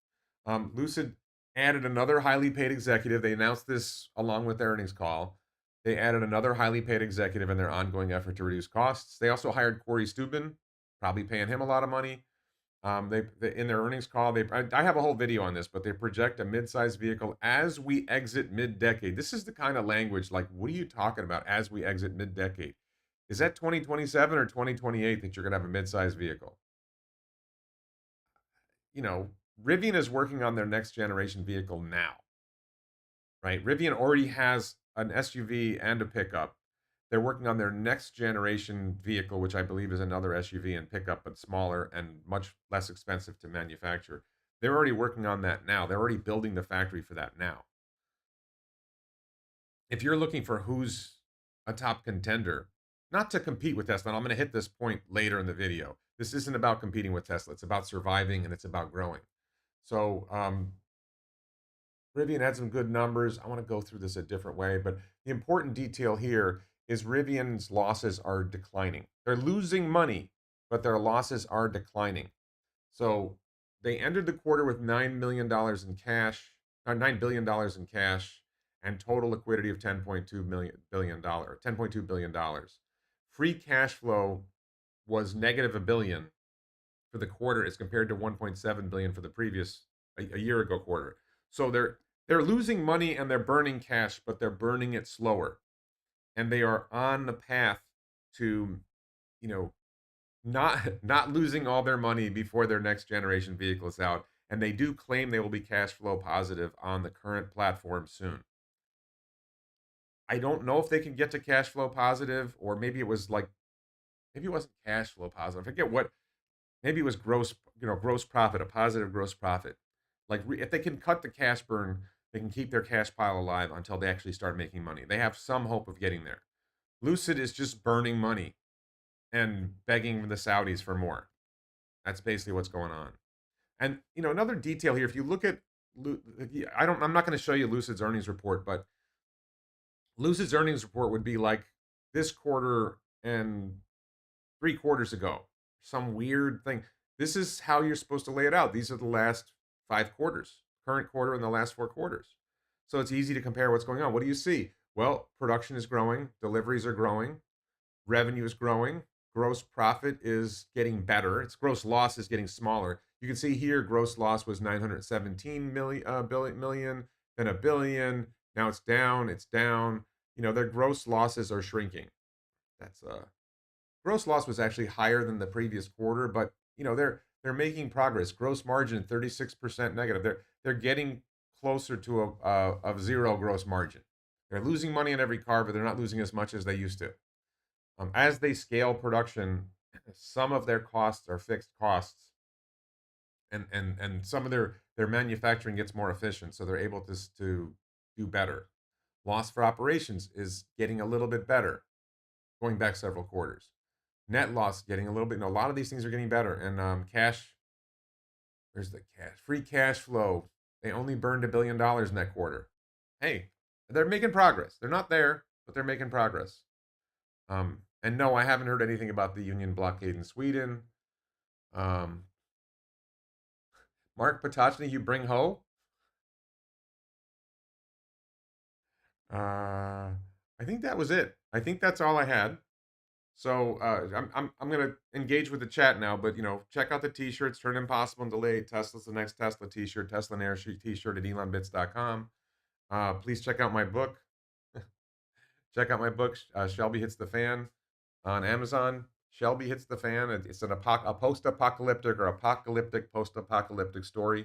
Speaker 1: Lucid added another highly paid executive. They announced this along with their earnings call. They added another highly paid executive in their ongoing effort to reduce costs. They also hired Corey Stubin, probably paying him a lot of money. They in their earnings call, I have a whole video on this, but they project a mid-sized vehicle as we exit mid-decade. This is the kind of language like, what are you talking about as we exit mid-decade? Is that 2027 or 2028 that you're going to have a mid-sized vehicle? Rivian is working on their next generation vehicle now, right? Rivian already has an SUV and a pickup. They're working on their next generation vehicle, which I believe is another SUV and pickup, but smaller and much less expensive to manufacture. They're already working on that now. They're already building the factory for that now. If you're looking for who's a top contender, not to compete with Tesla, and I'm going to hit this point later in the video. This isn't about competing with Tesla. It's about surviving and it's about growing. So Rivian had some good numbers. I want to go through this a different way, but the important detail here is Rivian's losses are declining. They're losing money, but their losses are declining. So they ended the quarter with $9 million in cash, $9 billion in cash, and total liquidity of $10.2 billion. Free cash flow was negative $1 billion for the quarter as compared to $1.7 billion for the previous a year ago quarter. So they're losing money and they're burning cash, but they're burning it slower. And they are on the path to, you know, not losing all their money before their next generation vehicle is out. And they do claim they will be cash flow positive on the current platform soon. I don't know if they can get to cash flow positive, or maybe it was like maybe it wasn't cash flow positive. I forget what. Maybe it was gross, gross profit, a positive gross profit. Like if they can cut the cash burn, they can keep their cash pile alive until they actually start making money. They have some hope of getting there. Lucid is just burning money and begging the Saudis for more. That's basically what's going on. And another detail here, if you look at, I'm not going to show you Lucid's earnings report, but Lucid's earnings report would be like this quarter and 3 quarters ago. Some weird thing. This is how you're supposed to lay it out. These are the last 5 quarters, current quarter and the last 4 quarters. So it's easy to compare what's going on. What do you see? Well, production is growing, deliveries are growing, revenue is growing, gross profit is getting better. Its gross loss is getting smaller. You can see here, gross loss was 917 million, then a billion. Now it's down. It's down. Their gross losses are shrinking. That's gross loss was actually higher than the previous quarter, but they're making progress. Gross margin 36% negative. They're getting closer to a zero gross margin. They're losing money on every car, but they're not losing as much as they used to. As they scale production, some of their costs are fixed costs, and some of their manufacturing gets more efficient, so they're able to do better. Loss for operations is getting a little bit better, going back several quarters. Net loss getting a little bit. A lot of these things are getting better, and cash. There's the cash, free cash flow. They only burned $1 billion in that quarter. Hey, they're making progress. They're not there, but they're making progress. And no, I haven't heard anything about the union blockade in Sweden. Um, Mark Potocny, you bring ho. I think that was it. I think that's all I had. So I'm gonna engage with the chat now, but check out the t-shirts. Turn Impossible into Delayed. Tesla's the next Tesla t-shirt. Tesla and Air t-shirt at elonbits.com. Please check out my book. Check out my book, Shelby Hits the Fan, on Amazon. Shelby Hits the Fan. It's a post-apocalyptic or apocalyptic post-apocalyptic story.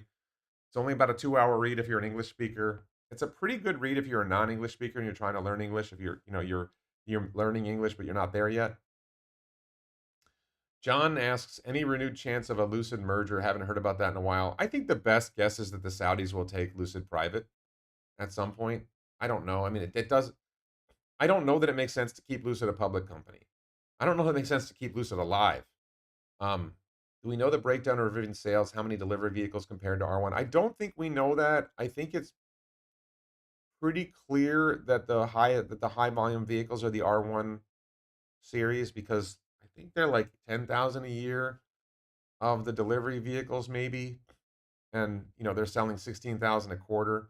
Speaker 1: It's only about a 2-hour read if you're an English speaker. It's a pretty good read if you're a non-English speaker and you're trying to learn English. If you're learning English but you're not there yet. John asks, any renewed chance of a Lucid merger? Haven't heard about that in a while. I think the best guess is that the Saudis will take Lucid private at some point. I don't know. I mean, it does. I don't know that it makes sense to keep Lucid a public company. I don't know if it makes sense to keep Lucid alive. Do we know the breakdown of Rivian sales? How many delivery vehicles compared to R1? I don't think we know that. I think it's pretty clear that the high volume vehicles are the R1 series, because I think they're like 10,000 a year of the delivery vehicles maybe, and they're selling 16,000 a quarter.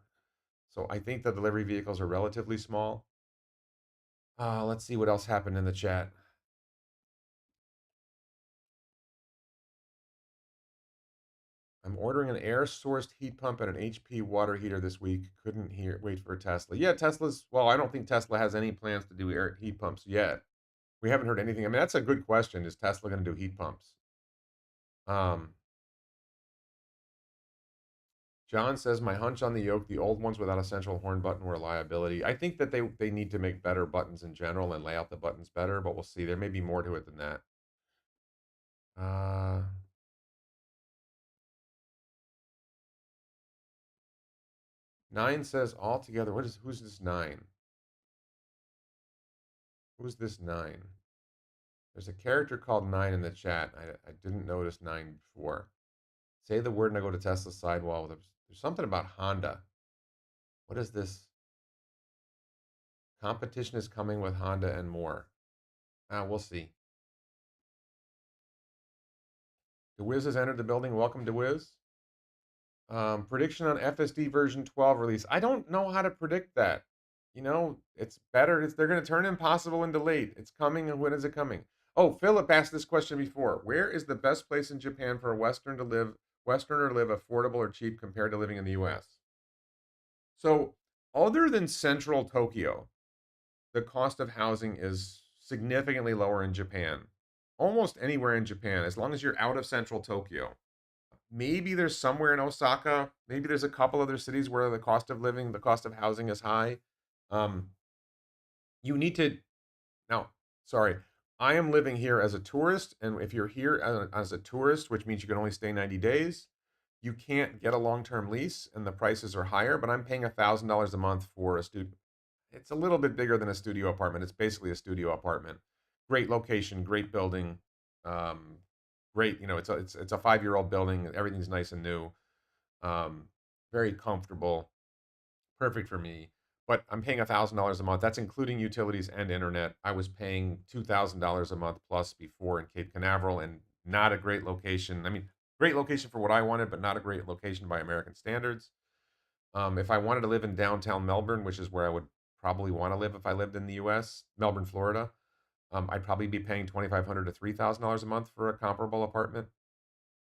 Speaker 1: So I think the delivery vehicles are relatively small. Let's see what else happened in the chat. I'm ordering an air-sourced heat pump and an HP water heater this week. Couldn't wait for a Tesla. Yeah, well, I don't think Tesla has any plans to do air heat pumps yet. We haven't heard anything. I mean, that's a good question. Is Tesla going to do heat pumps? John says, my hunch on the yoke, the old ones without a central horn button were a liability. I think that they need to make better buttons in general and lay out the buttons better, but we'll see. There may be more to it than that. 9 says altogether. Who's this 9? Who's this 9? There's a character called 9 in the chat. I didn't notice 9 before. Say the word and I go to Tesla's sidewall. There's something about Honda. What is this? Competition is coming with Honda and more. We'll see. DeWiz has entered the building. Welcome, DeWiz. Prediction on FSD version 12 release. I don't know how to predict that. It's better. They're going to turn Impossible into Late. It's coming, and when is it coming? Oh, Philip asked this question before. Where is the best place in Japan for a Westerner to live affordable or cheap compared to living in the U.S.? So, other than central Tokyo, the cost of housing is significantly lower in Japan. Almost anywhere in Japan, as long as you're out of central Tokyo. Maybe there's somewhere in Osaka. Maybe there's a couple other cities where the cost of living, the cost of housing is high. Um, you need to now. Sorry, I am living here as a tourist, and if you're here as a tourist, which means you can only stay 90 days, you can't get a long-term lease, and the prices are higher. But I'm paying $1,000 a month for a studio. It's a little bit bigger than a studio apartment. It's basically a studio apartment. Great location, great building, um, great. It's a 5-year-old building. Everything's nice and new. Um, Very comfortable, perfect for me. But I'm paying $1,000 a month. That's including utilities and internet. I was paying $2,000 a month plus before in Cape Canaveral, and not a great location. I mean, great location for what I wanted, but not a great location by American standards. If I wanted to live in downtown Melbourne, which is where I would probably want to live if I lived in the U.S., Melbourne, Florida, I'd probably be paying $2,500 to $3,000 a month for a comparable apartment,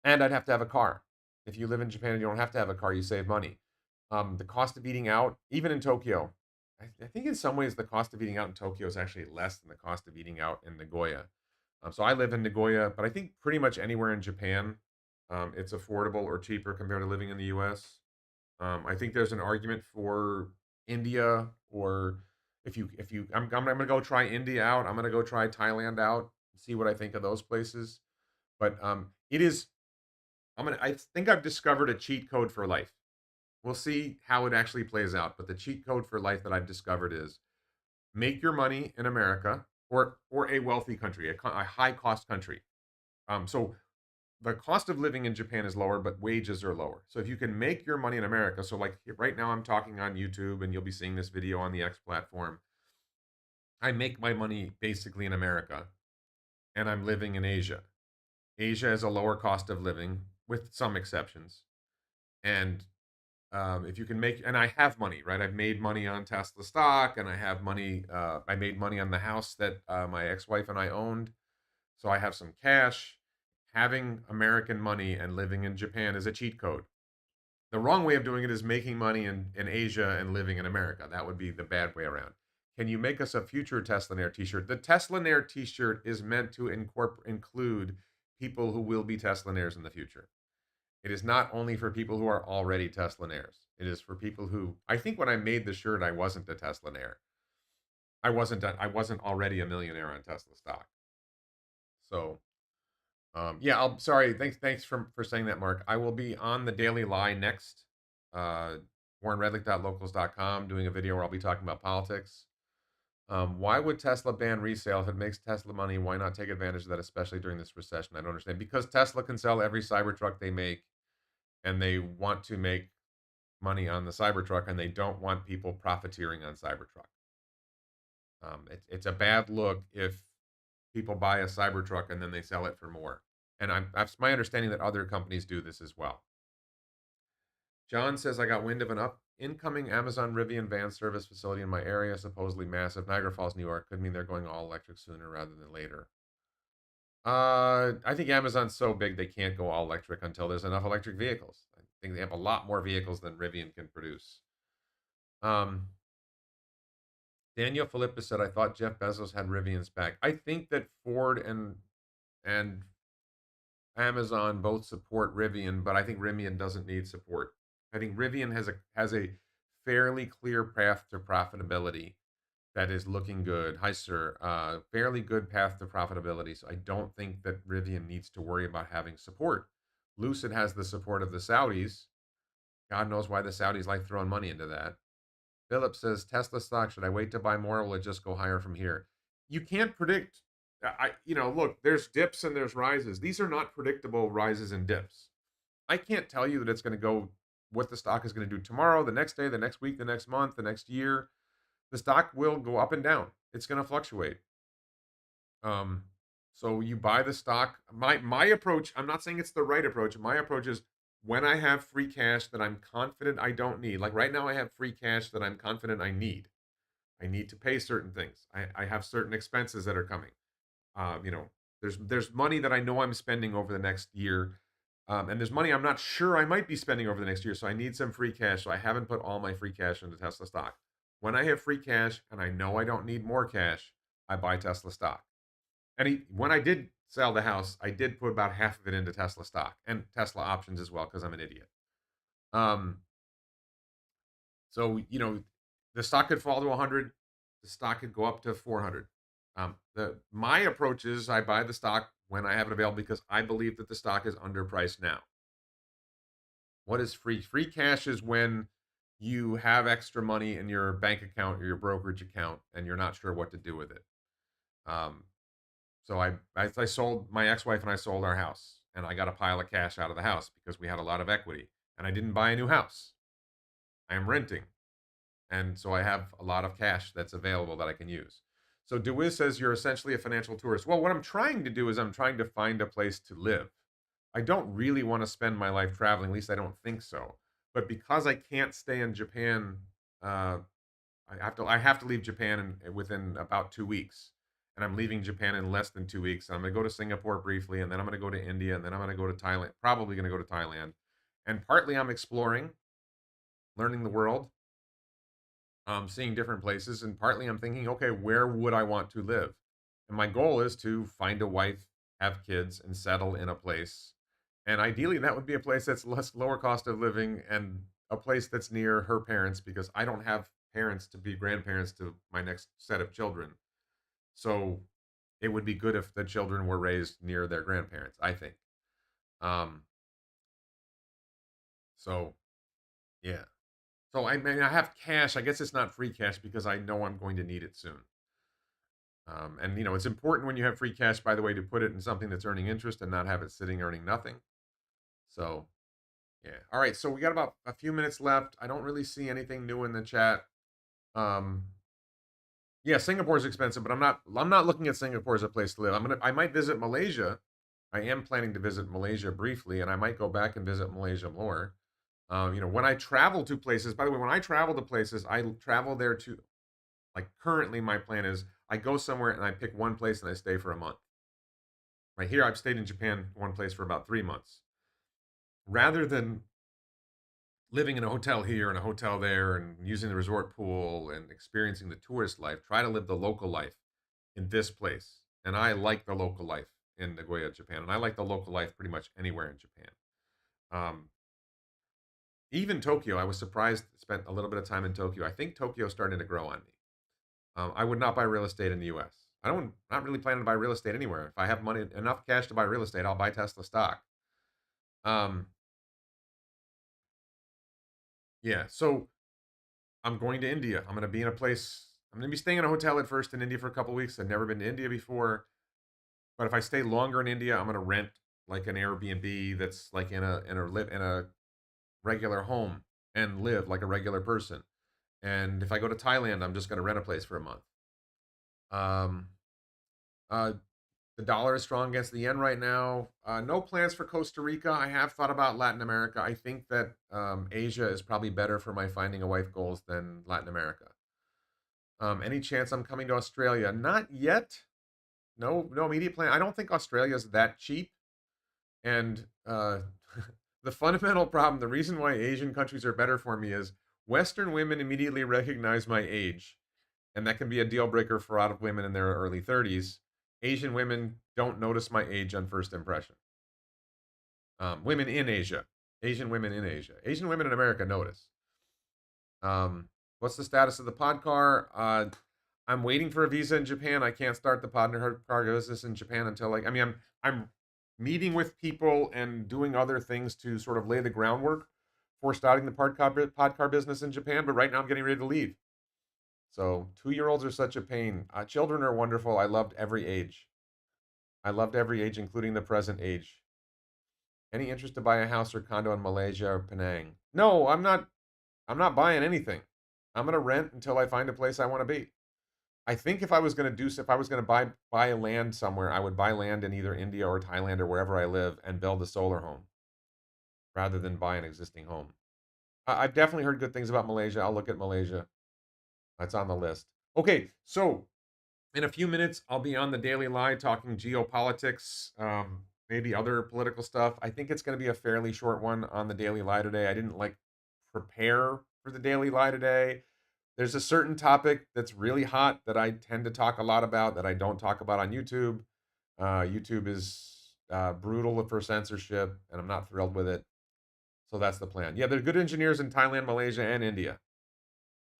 Speaker 1: and I'd have to have a car. If you live in Japan and you don't have to have a car, you save money. The cost of eating out, even in Tokyo, I think in some ways the cost of eating out in Tokyo is actually less than the cost of eating out in Nagoya. So I live in Nagoya, but I think pretty much anywhere in Japan, it's affordable or cheaper compared to living in the U.S. I think there's an argument for India, or I'm gonna go try India out. I'm gonna go try Thailand out, see what I think of those places. But it is. I think I've discovered a cheat code for life. We'll see how it actually plays out. But the cheat code for life that I've discovered is make your money in America, or a wealthy country, a high cost country. So the cost of living in Japan is lower, but wages are lower. So if you can make your money in America, so like right now I'm talking on YouTube and you'll be seeing this video on the X platform. I make my money basically in America and I'm living in Asia. Asia has a lower cost of living with some exceptions. And if you can make, and I have money, right? I've made money on Tesla stock, and I have money. I made money on the house that my ex-wife and I owned. So I have some cash. Having American money and living in Japan is a cheat code. The wrong way of doing it is making money in Asia and living in America. That would be the bad way around. Can you make us a future Tesla Nair t-shirt? The Tesla Nair t-shirt is meant to include people who will be Tesla Nairs in the future. It is not only for people who are already Tesla Nairs. It is for people who, I think when I made the shirt, I wasn't a Tesla Nair. I wasn't already a millionaire on Tesla stock. So yeah, I'm sorry. Thanks for saying that, Mark. I will be on the Daily Lie next. Uh, WarrenRedlick.locals.com, doing a video where I'll be talking about politics. Why would Tesla ban resale if it makes Tesla money? Why not take advantage of that, especially during this recession? I don't understand. Because Tesla can sell every Cybertruck they make, and they want to make money on the Cybertruck, and they don't want people profiteering on Cybertruck. It's a bad look if people buy a Cybertruck and then they sell it for more. And that's my understanding that other companies do this as well. John says, I got wind of an incoming Amazon Rivian van service facility in my area, supposedly massive. Niagara Falls, New York. Could mean they're going all electric sooner rather than later. I think Amazon's so big they can't go all electric until there's enough electric vehicles. I think they have a lot more vehicles than Rivian can produce. Um, Daniel Philippus said, I thought Jeff Bezos had Rivian's back. I think that Ford and Amazon both support Rivian, but I think Rivian doesn't need support. I think Rivian has a fairly clear path to profitability that is looking good. Hi, sir. Fairly good path to profitability. So I don't think that Rivian needs to worry about having support. Lucid has the support of the Saudis. God knows why the Saudis like throwing money into that. Philip says, Tesla stock, should I wait to buy more or will it just go higher from here? You can't predict. Look, there's dips and there's rises. These are not predictable rises and dips. I can't tell you that it's going to go, what the stock is going to do tomorrow, the next day, the next week, the next month, the next year. The stock will go up and down. It's going to fluctuate. Um, so you buy the stock. My approach, I'm not saying it's the right approach. My approach is when I have free cash that I'm confident I don't need. Like right now, I have free cash that I'm confident I need. I need to pay certain things. I have certain expenses that are coming. You know, there's money that I know I'm spending over the next year. And there's money I'm not sure I might be spending over the next year, so I need some free cash. So I haven't put all my free cash into Tesla stock. When I have free cash and I know I don't need more cash, I buy Tesla stock. And when I did sell the house, I did put about half of it into Tesla stock and Tesla options as well because I'm an idiot. Um, so the stock could fall to 100, the stock could go up to 400. The my approach is I buy the stock when I have it available because I believe that the stock is underpriced now. What is free? Free cash is when you have extra money in your bank account or your brokerage account and you're not sure what to do with it. Um, so I sold my ex-wife and I sold our house and I got a pile of cash out of the house because we had a lot of equity and I didn't buy a new house. I am renting. And so I have a lot of cash that's available that I can use. So DeWiz says you're essentially a financial tourist. Well, what I'm trying to do is I'm trying to find a place to live. I don't really want to spend my life traveling, at least I don't think so. But because I can't stay in Japan, uh, I have to leave Japan within about 2 weeks. And I'm leaving Japan in less than 2 weeks. I'm going to go to Singapore briefly, and then I'm going to go to India, and then I'm going to go to Thailand. Probably going to go to Thailand. And partly I'm exploring, learning the world, seeing different places, and partly I'm thinking, okay, where would I want to live? And my goal is to find a wife, have kids, and settle in a place. And ideally, that would be a place that's lower cost of living and a place that's near her parents because I don't have parents to be grandparents to my next set of children. So it would be good if the children were raised near their grandparents, I think. Um, so yeah. So I mean, I have cash. I guess it's not free cash because I know I'm going to need it soon. And it's important when you have free cash, by the way, to put it in something that's earning interest and not have it sitting earning nothing. So yeah. All right. So we got about a few minutes left. I don't really see anything new in the chat. Um, yeah, Singapore is expensive, but I'm not looking at Singapore as a place to live. I might visit Malaysia. I am planning to visit Malaysia briefly, and I might go back and visit Malaysia more. When I travel to places, by the way, when I travel to places, I travel there to, like, currently my plan is I go somewhere and I pick one place and I stay for a month. Right here, I've stayed in Japan, one place for about 3 months. Rather than living in a hotel here and a hotel there and using the resort pool and experiencing the tourist life, try to live the local life in this place. And I like the local life in Nagoya, Japan. And I like the local life pretty much anywhere in Japan. Um, Even Tokyo, I was surprised, spent a little bit of time in Tokyo. I think Tokyo's starting to grow on me. I would not buy real estate in the U.S. Not really planning to buy real estate anywhere. If I have money, enough cash to buy real estate, I'll buy Tesla stock. Um, yeah. So I'm going to India. I'm going to be in a place. I'm going to be staying in a hotel at first in India for a couple of weeks. I've never been to India before, but if I stay longer in India, I'm going to rent like an Airbnb that's like in a regular home and live like a regular person. And if I go to Thailand, I'm just going to rent a place for a month. Um, uh, the dollar is strong against the yen right now. No plans for Costa Rica. I have thought about Latin America. I think that Asia is probably better for my finding a wife goals than Latin America. Any chance I'm coming to Australia? Not yet. No, no immediate plan. I don't think Australia is that cheap. And the fundamental problem, the reason why Asian countries are better for me is Western women immediately recognize my age, and that can be a deal breaker for a lot of women in their early 30s. Asian women don't notice my age on first impression. Women in Asia, Asian women in Asia, Asian women in America notice. What's the status of the pod car? I'm waiting for a visa in Japan. I can't start the pod car business in Japan until, like, I mean, I'm meeting with people and doing other things to sort of lay the groundwork for starting the pod car business in Japan. But right now, I'm getting ready to leave. So 2-year-olds are such a pain. Children are wonderful. I loved every age. I loved every age, including the present age. Any interest to buy a house or condo in Malaysia or Penang? No, I'm not. I'm not buying anything. I'm gonna rent until I find a place I want to be. I think if I was gonna buy land somewhere, I would buy land in either India or Thailand or wherever I live and build a solar home rather than buy an existing home. I've definitely heard good things about Malaysia. I'll look at Malaysia. That's on the list. Okay, so in a few minutes, I'll be on the Daily Lie talking geopolitics. maybe other political stuff. I think it's going to be a fairly short one on the Daily Lie today. I didn't like prepare for the Daily Lie today. There's a certain topic that's really hot that I tend to talk a lot about that I don't talk about on YouTube. YouTube is brutal for censorship, and I'm not thrilled with it. So that's the plan. Yeah, there are good engineers in Thailand, Malaysia, and India.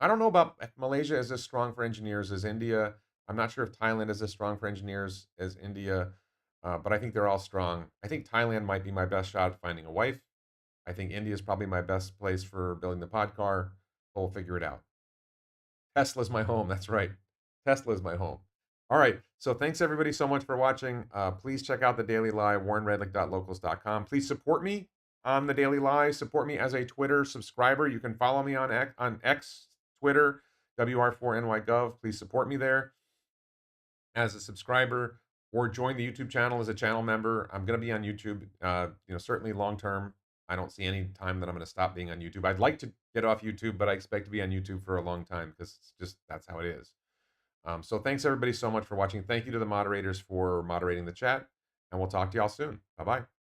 Speaker 1: I don't know about if Malaysia is as strong for engineers as India. I'm not sure if Thailand is as strong for engineers as India, but I think they're all strong. I think Thailand might be my best shot at finding a wife. I think India is probably my best place for building the pod car. We'll figure it out. Tesla's my home. That's right. Tesla's my home. All right. So thanks everybody so much for watching. Please check out the Daily Lie, warrenredlick.locals.com. Please support me on the Daily Lie. Support me as a Twitter subscriber. You can follow me on X, Twitter, WR4NYGov. Please support me there as a subscriber or join the YouTube channel as a channel member. I'm going to be on YouTube, certainly long term. I don't see any time that I'm going to stop being on YouTube. I'd like to get off YouTube, but I expect to be on YouTube for a long time because it's just that's how it is. So thanks everybody so much for watching. Thank you to the moderators for moderating the chat, and we'll talk to y'all soon. Bye bye.